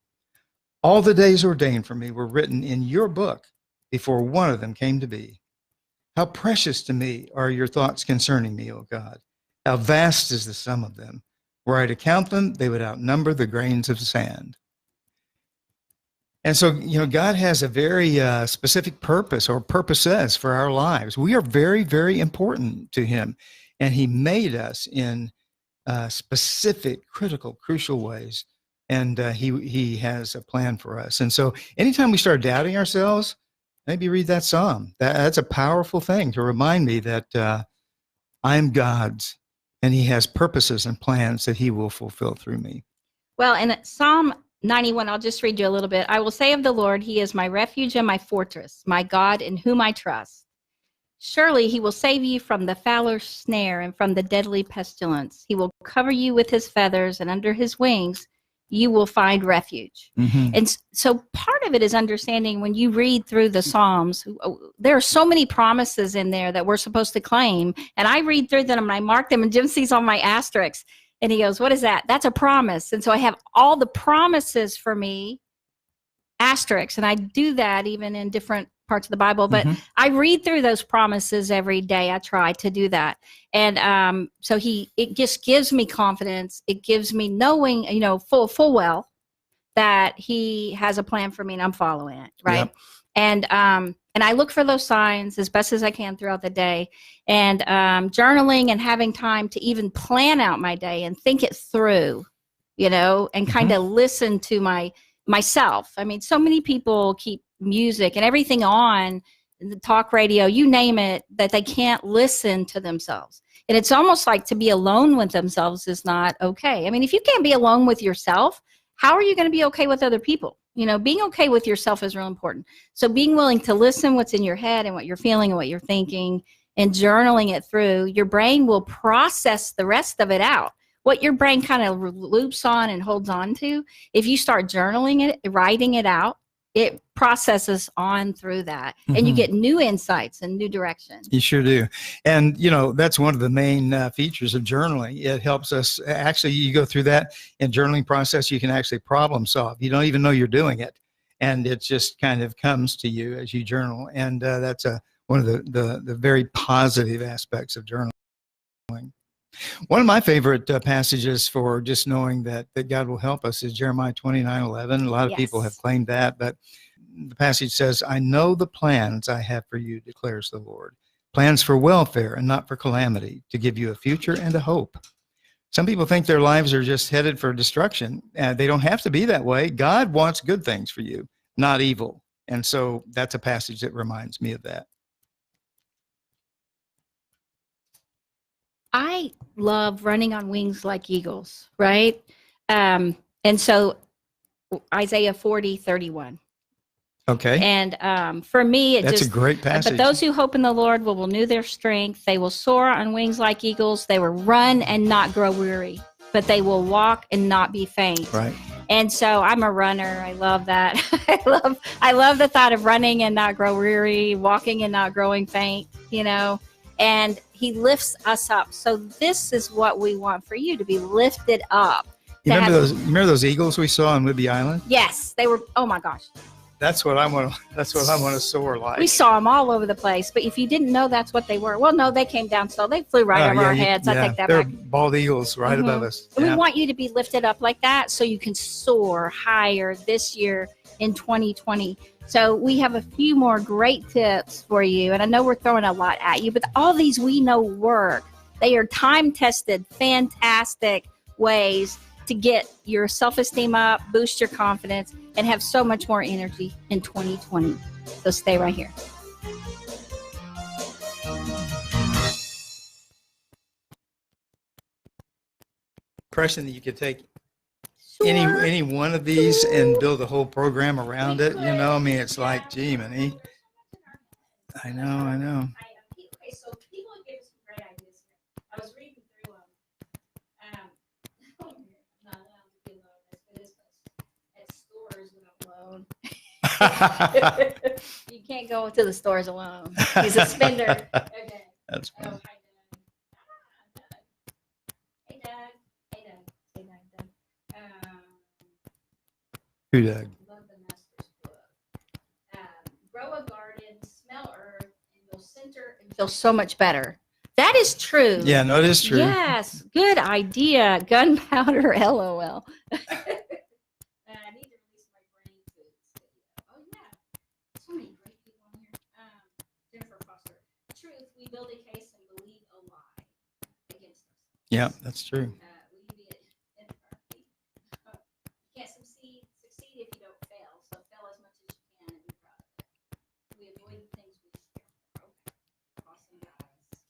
All the days ordained for me were written in your book before one of them came to be. How precious to me are your thoughts concerning me, O God. How vast is the sum of them. Were I to count them, they would outnumber the grains of sand." And so, God has a very specific purpose or purposes for our lives. We are very, very important to him. And he made us in specific, critical, crucial ways. And he has a plan for us. And so anytime we start doubting ourselves, maybe read that psalm. That's a powerful thing to remind me that I'm God's, and he has purposes and plans that he will fulfill through me. Well, in Psalm 91, I'll just read you a little bit. "I will say of the Lord, he is my refuge and my fortress, my God in whom I trust. Surely he will save you from the fowler's snare and from the deadly pestilence. He will cover you with his feathers, and under his wings you will find refuge." Mm-hmm. And so part of it is understanding when you read through the Psalms, there are so many promises in there that we're supposed to claim. And I read through them and I mark them, and Jim sees all my asterisks. And he goes, "What is that?" That's a promise. And so I have all the promises for me, asterisks. And I do that even in different parts of the Bible. But I read through those promises every day. I try to do that. And so it just gives me confidence. It gives me knowing, full well that he has a plan for me and I'm following it. Right. Yep. And I look for those signs as best as I can throughout the day, and journaling and having time to even plan out my day and think it through, and kind of listen to myself. I mean, so many people keep music and everything on the talk radio, you name it, that they can't listen to themselves. And it's almost like to be alone with themselves is not okay. I mean, if you can't be alone with yourself, how are you going to be okay with other people? Being okay with yourself is real important. So being willing to listen what's in your head and what you're feeling and what you're thinking and journaling it through, your brain will process the rest of it out. What your brain kind of loops on and holds on to, if you start journaling it, writing it out, it processes on through that, and you get new insights and new direction. You sure do. And, that's one of the main features of journaling. It helps us. Actually, you go through that in journaling process, you can actually problem solve. You don't even know you're doing it. And it just kind of comes to you as you journal. And that's one of the very positive aspects of journaling. One of my favorite passages for just knowing that God will help us is Jeremiah 29:11. A lot of people have claimed that, but the passage says, "I know the plans I have for you, declares the Lord. Plans for welfare and not for calamity, to give you a future and a hope." Some people think their lives are just headed for destruction. They don't have to be that way. God wants good things for you, not evil. And so that's a passage that reminds me of that. I love running on wings like eagles, right? And so Isaiah 40:31. Okay. And for me, that's a great passage. But those who hope in the Lord will renew their strength. They will soar on wings like eagles. They will run and not grow weary, but they will walk and not be faint. Right. And so I'm a runner. I love that. I love the thought of running and not grow weary, walking and not growing faint, and he lifts us up. So this is what we want for you, to be lifted up. You remember those eagles we saw on Whidbey Island? Yes, they were. Oh my gosh. That's what I want to soar like. We saw them all over the place, but if you didn't know that's what they were, well, no, they came down slow. They flew right over our heads. I take that they're back. Bald eagles right above us. We want you to be lifted up like that so you can soar higher this year in 2020. So we have a few more great tips for you, and I know we're throwing a lot at you, but all these we know work. They are time-tested, fantastic ways to get your self-esteem up, boost your confidence, and have so much more energy in 2020. So stay right here. Impression that you could take Sure. any one of these and build a whole program around it. You know, I mean, it's like, gee, man, I know. Okay, so people give some great ideas. I was reading through not allowed to be alone as good as at stores when I'm alone. You can't go to the stores alone. He's a spender. Okay. That's funny. Oh, hi, Doug. Hey, Doug. Hey, Doug. Hey, Doug. Who, Doug? Love the master's book. Grow a garden, smell earth, and you'll center and feel so much better. That is true. Yeah, no, it is true. Yes, good idea. Gunpowder, LOL. I need to release my brain foods. Oh yeah, so many great people on here. Jennifer Foster. Truth, we build a case and believe a lie against us. Yeah, that's true. Will you be you can't succeed if you don't fail. So fail as much as you can and be proud of it. We avoid the things we fear. Okay. Awesome, guys.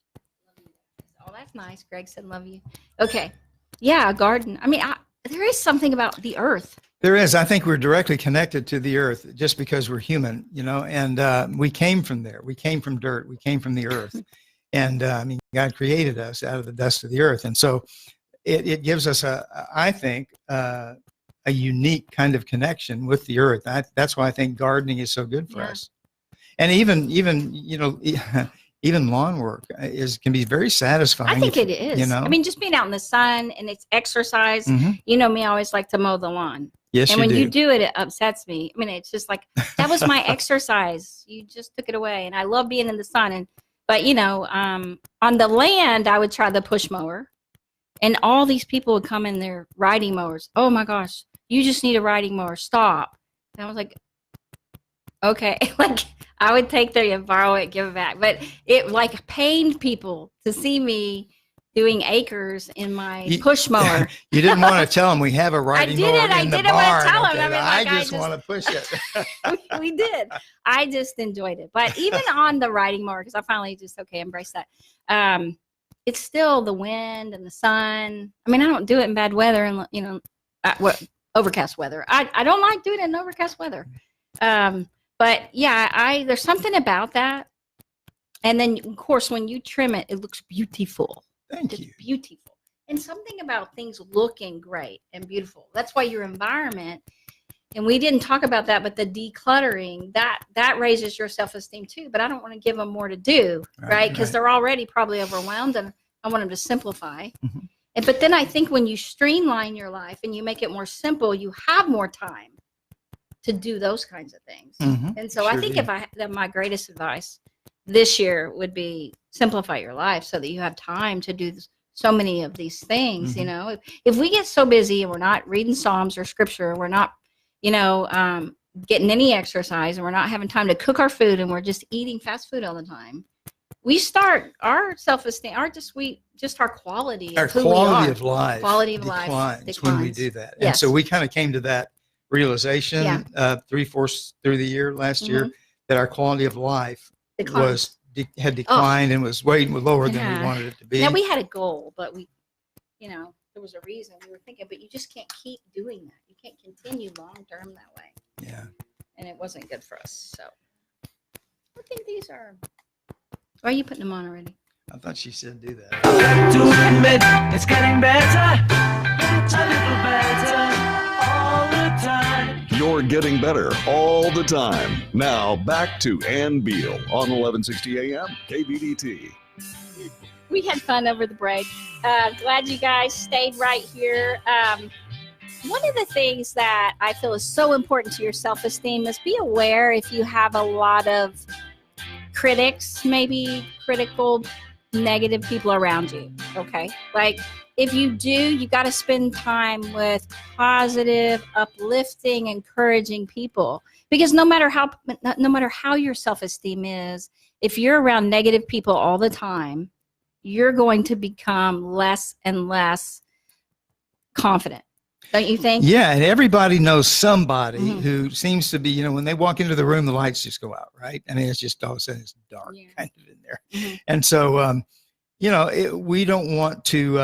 Love you guys. Oh, that's nice. Greg said love you. Okay. Yeah, a garden. I mean, there is something about the earth. There is. I think we're directly connected to the earth just because we're human, you know, and we came from there. We came from dirt. We came from the earth. And I mean, God created us out of the dust of the earth. And so it gives us I think, a unique kind of connection with the earth. That's why I think gardening is so good for us. And even, you know, even lawn work can be very satisfying. I think it is. You know? I mean, just being out in the sun and it's exercise. Mm-hmm. You know me, I always like to mow the lawn. Yes, and when do. you do it, it upsets me. I mean, it's just like, that was my exercise. You just took it away. And I love being in the sun. But, you know, on the land, I would try the push mower. And all these people would come in their riding mowers. Oh, my gosh, you just need a riding mower. Stop. And I was like, okay. Like, I would take their and borrow it, give it back. But it, like, pained people to see me doing acres in my push mower. You didn't want to tell them we have a riding mower in the barn. I didn't want to tell them. Okay, I mean, like, I just want to push it. we did. I just enjoyed it. But even on the riding mower, because I finally just, embrace that. It's still the wind and the sun. I mean, I don't do it in bad weather and, you know, overcast weather. I don't like doing it in overcast weather. But yeah, there's something about that. And then, of course, when you trim it, it looks beautiful. Thank you. Beautiful. And something about things looking great and beautiful. That's why your environment, and we didn't talk about that, but the decluttering, that raises your self-esteem too. But I don't want to give them more to do, right? Because they're already probably overwhelmed, and I want them to simplify. Mm-hmm. But then I think when you streamline your life and you make it more simple, you have more time to do those kinds of things. Mm-hmm. And so I think that my greatest advice this year would be simplify your life so that you have time to do so many of these things. Mm-hmm. You know, if we get so busy and we're not reading Psalms or scripture, we're not, you know, getting any exercise, and we're not having time to cook our food, and we're just eating fast food all the time, we start our self-esteem, our quality of who we are. Of life. Quality of life declines when we do that. Yes. And so we kind of came to that realization 3/4 through the year last mm-hmm. year that our quality of life had declined and was way lower than we wanted it to be. Now we had a goal, but you know, there was a reason we were thinking, but you just can't keep doing that. You can't continue long term that way. Yeah. And it wasn't good for us. So I think these are. Why are you putting them on already? I thought she said do that. To admit it's getting better, a little better all the time. You're getting better all the time. Now back to Ann Beal on 1160 AM KBDT. We had fun over the break. Glad you guys stayed right here. One of the things that I feel is so important to your self-esteem is be aware if you have a lot of critics, maybe critical, negative people around you. Okay. Like if you do, you got to spend time with positive, uplifting, encouraging people, because no matter how your self-esteem is, if you're around negative people all the time, you're going to become less and less confident. Don't you think? Yeah, and everybody knows somebody Mhm. who seems to be, you know, when they walk into the room, the lights just go out, right? I mean, it's just all of a sudden it's dark Yeah. kind of in there. Mhm. And so, you know, we don't want to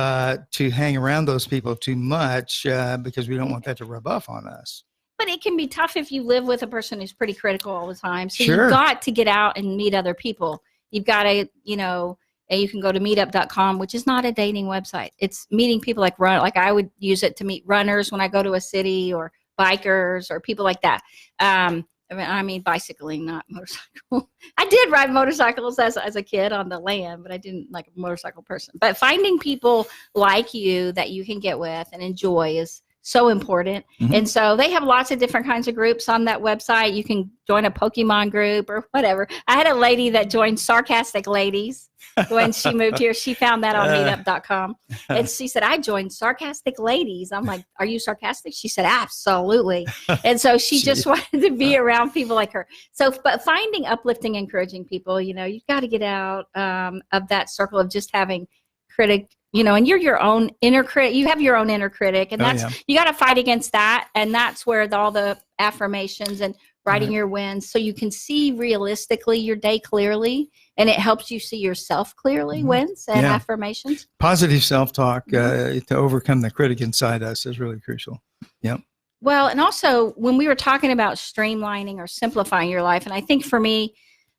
hang around those people too much because we don't want that to rub off on us. But it can be tough if you live with a person who's pretty critical all the time. So Sure. you've got to get out and meet other people. You've got to, you know, and you can go to meetup.com, which is not a dating website. It's meeting people like I would use it to meet runners when I go to a city, or bikers or people like that. I mean, bicycling, not motorcycle. I did ride motorcycles as a kid on the land, but I didn't like a motorcycle person. But finding people like you that you can get with and enjoy is so important. Mhm. And so they have lots of different kinds of groups on that website. You can join a Pokemon group or whatever. I had a lady that joined Sarcastic Ladies when she moved here. She found that on meetup.com. And she said, I joined Sarcastic Ladies. I'm like, are you sarcastic? She said, absolutely. And so she just wanted to be around people like her. So, but finding uplifting, encouraging people, you know, you've got to get out of that circle of just having critic, you know, and you're your own inner critic. You have your own inner critic, and you got to fight against that. And that's where all the affirmations and writing your wins, so you can see realistically your day clearly, and it helps you see yourself clearly. Wins and affirmations. Positive self-talk to overcome the critic inside us is really crucial. Yep. Well, and also when we were talking about streamlining or simplifying your life, and I think for me,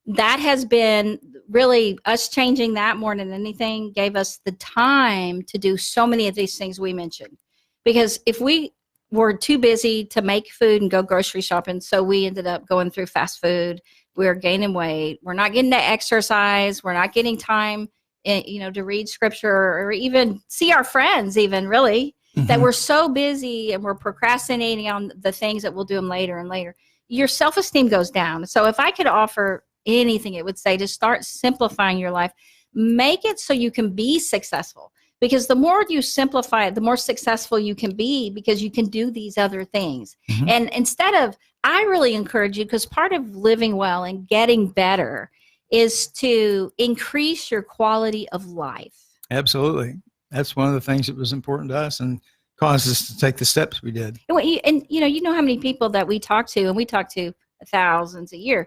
that has been really us changing that more than anything, gave us the time to do so many of these things we mentioned. Because if we were too busy to make food and go grocery shopping, so we ended up going through fast food, we were gaining weight, we're not getting to exercise, we're not getting time, you know, to read scripture or even see our friends, even really, that we're so busy and we're procrastinating on the things that we'll do them later and later. Your self-esteem goes down. So if I could offer anything, it would say to start simplifying your life. Make it so you can be successful, because the more you simplify it, the more successful you can be, because you can do these other things. And instead of, I really encourage you, because part of living well and getting better is to increase your quality of life. Absolutely. That's one of the things that was important to us and caused us to take the steps we did. And you know how many people that we talk to, and we talk to thousands a year,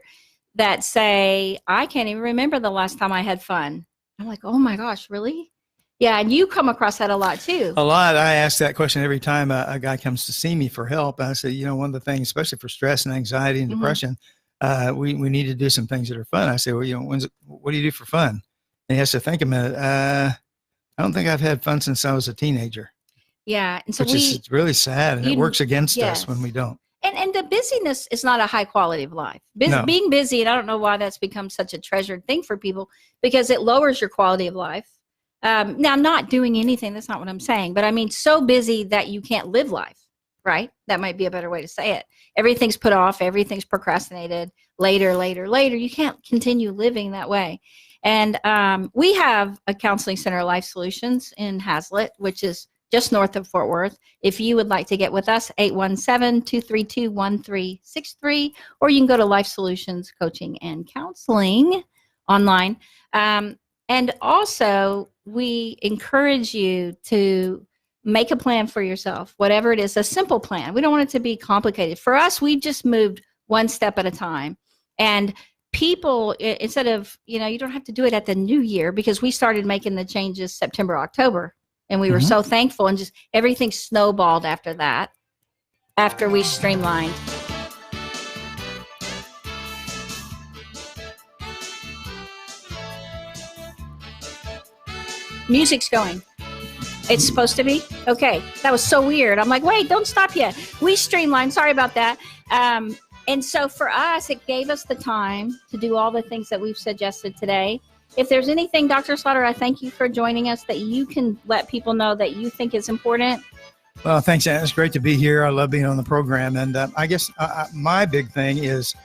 that say, I can't even remember the last time I had fun. I'm like, oh my gosh, really? Yeah, and you come across that a lot too. A lot. I ask that question every time a guy comes to see me for help. I say, you know, one of the things, especially for stress and anxiety and depression, we need to do some things that are fun. I say, well, you know, what do you do for fun? And he has to think a minute. I don't think I've had fun since I was a teenager. Yeah, and so it's really sad, and it works against us when we don't. And the busyness is not a high quality of life. Being busy, and I don't know why that's become such a treasured thing for people, because it lowers your quality of life. Now, not doing anything, that's not what I'm saying, but I mean so busy that you can't live life, right? That might be a better way to say it. Everything's put off, everything's procrastinated, later. You can't continue living that way. And we have a counseling center, Life Solutions, in Hazlet, which is just north of Fort Worth. If you would like to get with us, 817-232-1363, or you can go to Life Solutions Coaching and Counseling online. And also, we encourage you to make a plan for yourself, whatever it is, a simple plan. We don't want it to be complicated. For us, we just moved one step at a time. And people, instead of, you know, you don't have to do it at the new year, because we started making the changes September, October. And we were so thankful, and just everything snowballed after that, after we streamlined. Music's going. It's supposed to be? Okay. That was so weird. I'm like, wait, don't stop yet. We streamlined. Sorry about that. And so for us, it gave us the time to do all the things that we've suggested today. If there's anything, Dr. Slaughter, I thank you for joining us, that you can let people know that you think is important. Well, thanks, Ann. It's great to be here. I love being on the program. And I guess my big thing is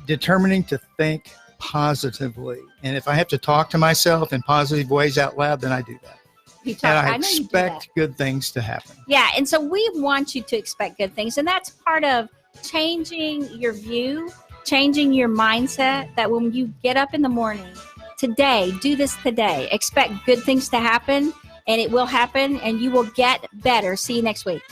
determining to think positively. And if I have to talk to myself in positive ways out loud, then I do that. And I expect good things to happen. Yeah. And so we want you to expect good things. And that's part of changing your view, changing your mindset, that when you get up in the morning, today, do this today. Expect good things to happen, and it will happen, and you will get better. See you next week.